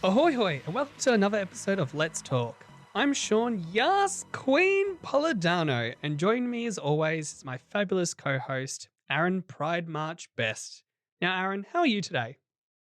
Ahoy hoy, and welcome to another episode of Let's Talk. I'm Shaun, yes, Queen Polidano, and joining me as always is my fabulous co-host, Aaron Pride March Best. Now Aaron, how are you today?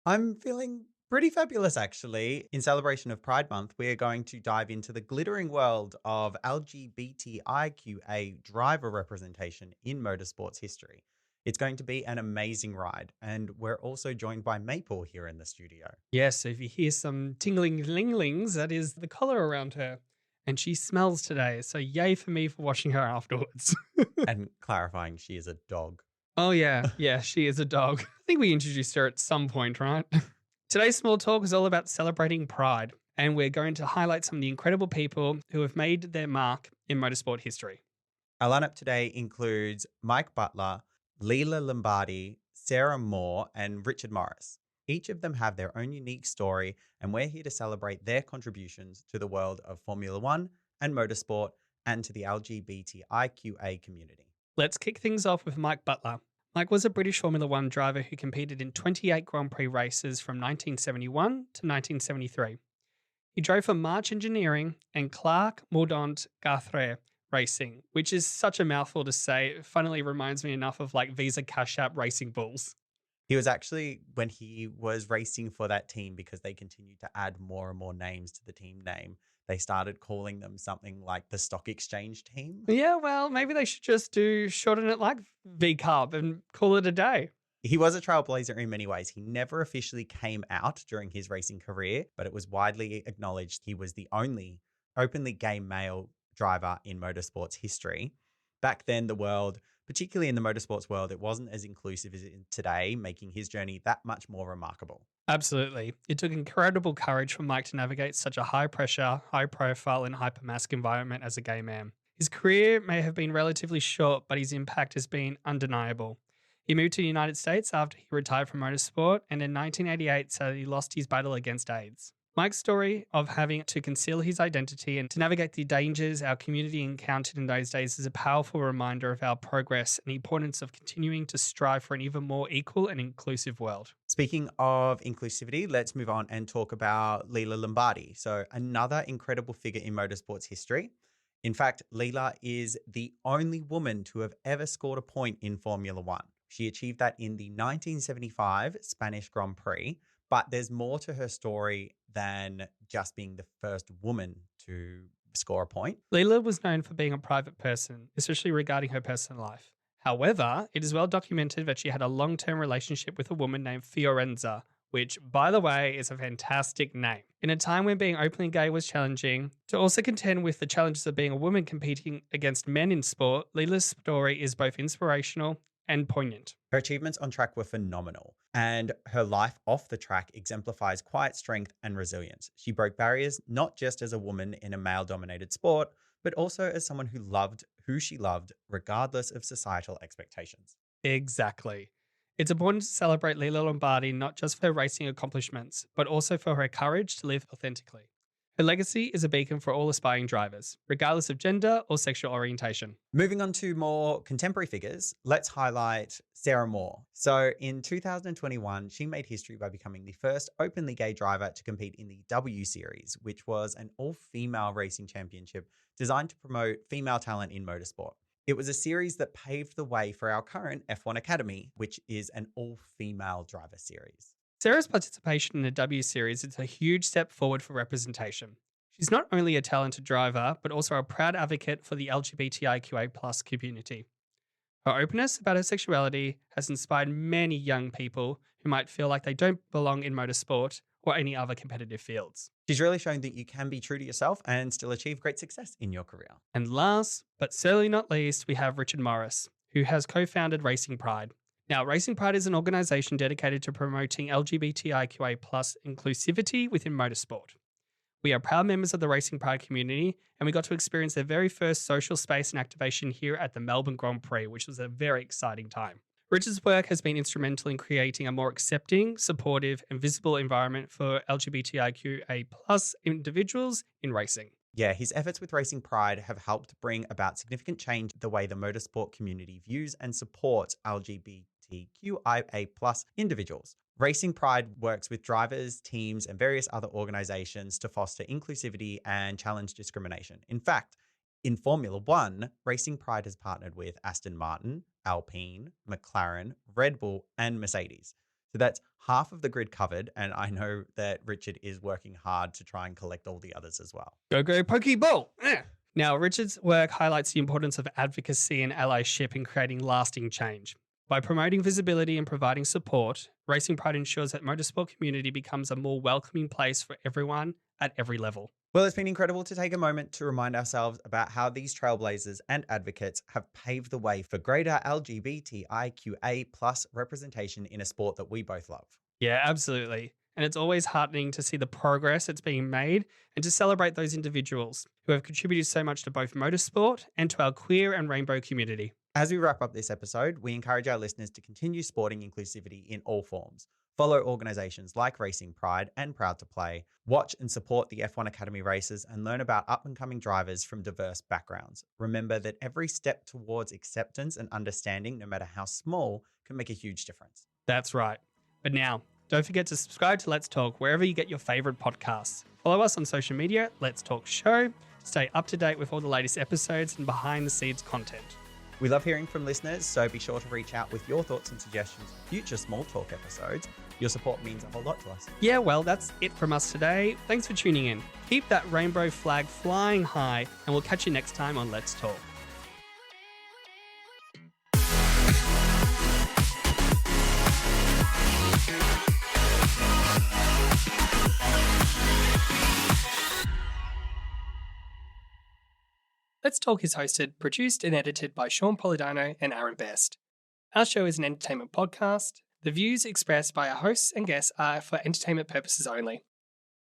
I'm feeling pretty fabulous, actually. In celebration of Pride Month, we are going to dive into the glittering world of LGBTIQA driver representation in motorsports history. It's going to be an amazing ride, and we're also joined by Maple here in the studio. Yes, so if you hear some tingling linglings, that is the collar around her. And she smells today, so yay for me for washing her afterwards. And clarifying, she is a dog. Oh yeah, she is a dog. I think we introduced her at some point, right? Today's small talk is all about celebrating pride, and we're going to highlight some of the incredible people who have made their mark in motorsport history. Our lineup today includes Mike Beuttler, Lella Lombardi, Sarah Moore, and Richard Morris. Each of them have their own unique story, and we're here to celebrate their contributions to the world of Formula One and motorsport and to the LGBTIQA community. Let's kick things off with Mike Beuttler. Mike was a British Formula One driver who competed in 28 Grand Prix races from 1971 to 1973. He drove for March Engineering and Clark Mordaunt Garthre Racing, which is such a mouthful to say. It funnily reminds me enough of like Visa Cash App Racing Bulls. He was actually when he was racing for that team, because they continued to add more and more names to the team name, they started calling them something like the Stock Exchange team. Yeah, well, maybe they should just shorten it like V Carb and call it a day. He was a trailblazer in many ways. He never officially came out during his racing career, but it was widely acknowledged he was the only openly gay male driver in motorsports history. Back then, the world, particularly in the motorsports world, it wasn't as inclusive as it is today, making his journey that much more remarkable. Absolutely. It took incredible courage for Mike to navigate such a high pressure, high profile, and hypermask environment as a gay man. His career may have been relatively short, but his impact has been undeniable. He moved to the United States after he retired from motorsport, and in 1988 said he lost his battle against AIDS. Mike's story of having to conceal his identity and to navigate the dangers our community encountered in those days is a powerful reminder of our progress and the importance of continuing to strive for an even more equal and inclusive world. Speaking of inclusivity, let's move on and talk about Lella Lombardi. So another incredible figure in motorsports history. In fact, Lella is the only woman to have ever scored a point in Formula One. She achieved that in the 1975 Spanish Grand Prix, but there's more to her story than just being the first woman to score a point. Leela was known for being a private person, especially regarding her personal life. However, it is well documented that she had a long-term relationship with a woman named Fiorenza, which, by the way, is a fantastic name. In a time when being openly gay was challenging, to also contend with the challenges of being a woman competing against men in sport, Leela's story is both inspirational and poignant. Her achievements on track were phenomenal, and her life off the track exemplifies quiet strength and resilience. She broke barriers not just as a woman in a male-dominated sport, but also as someone who loved who she loved, regardless of societal expectations. Exactly. It's important to celebrate Lella Lombardi not just for her racing accomplishments, but also for her courage to live authentically. Her legacy is a beacon for all aspiring drivers, regardless of gender or sexual orientation. Moving on to more contemporary figures, let's highlight Sarah Moore. So in 2021, she made history by becoming the first openly gay driver to compete in the W Series, which was an all-female racing championship designed to promote female talent in motorsport. It was a series that paved the way for our current F1 Academy, which is an all-female driver series. Sarah's participation in the W Series is a huge step forward for representation. She's not only a talented driver, but also a proud advocate for the LGBTIQA+ community. Her openness about her sexuality has inspired many young people who might feel like they don't belong in motorsport or any other competitive fields. She's really shown that you can be true to yourself and still achieve great success in your career. And last, but certainly not least, we have Richard Morris, who has co-founded Racing Pride. Now, Racing Pride is an organisation dedicated to promoting LGBTIQA+ inclusivity within motorsport. We are proud members of the Racing Pride community, and we got to experience their very first social space and activation here at the Melbourne Grand Prix, which was a very exciting time. Richard's work has been instrumental in creating a more accepting, supportive, and visible environment for LGBTIQA+ individuals in racing. Yeah, his efforts with Racing Pride have helped bring about significant change the way the motorsport community views and supports LGBTIQA LGBTQIA+ individuals. Racing Pride works with drivers, teams, and various other organizations to foster inclusivity and challenge discrimination. In fact, in Formula One, Racing Pride has partnered with Aston Martin, Alpine, McLaren, Red Bull, and Mercedes. So that's half of the grid covered, and I know that Richard is working hard to try and collect all the others as well. Go, Pokeball! Now, Richard's work highlights the importance of advocacy and allyship in creating lasting change. By promoting visibility and providing support, Racing Pride ensures that motorsport community becomes a more welcoming place for everyone at every level. Well, it's been incredible to take a moment to remind ourselves about how these trailblazers and advocates have paved the way for greater LGBTIQA+ representation in a sport that we both love. Yeah, absolutely. And it's always heartening to see the progress that's being made and to celebrate those individuals who have contributed so much to both motorsport and to our queer and rainbow community. As we wrap up this episode, we encourage our listeners to continue sporting inclusivity in all forms. Follow organizations like Racing Pride and Proud to Play, watch and support the F1 Academy races, and learn about up-and-coming drivers from diverse backgrounds. Remember that every step towards acceptance and understanding, no matter how small, can make a huge difference. That's right. But now, don't forget to subscribe to Let's Talk wherever you get your favorite podcasts. Follow us on social media, Let's Talk Show, to stay up to date with all the latest episodes and behind-the-scenes content. We love hearing from listeners, so be sure to reach out with your thoughts and suggestions for future Small Talk episodes. Your support means a whole lot to us. Yeah, well, that's it from us today. Thanks for tuning in. Keep that rainbow flag flying high, and we'll catch you next time on Let's Talk. Let's Talk is hosted, produced and edited by Sean Polidano and Aaron Best. Our show is an entertainment podcast. The views expressed by our hosts and guests are for entertainment purposes only.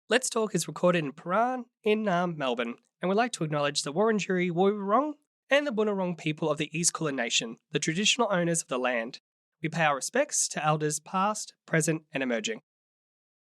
Let's Talk is recorded in Paran in Melbourne, and we'd like to acknowledge the Wurundjeri Woi-wurrung and the Bunurong people of the East Kulin Nation, the traditional owners of the land. We pay our respects to elders past, present and emerging.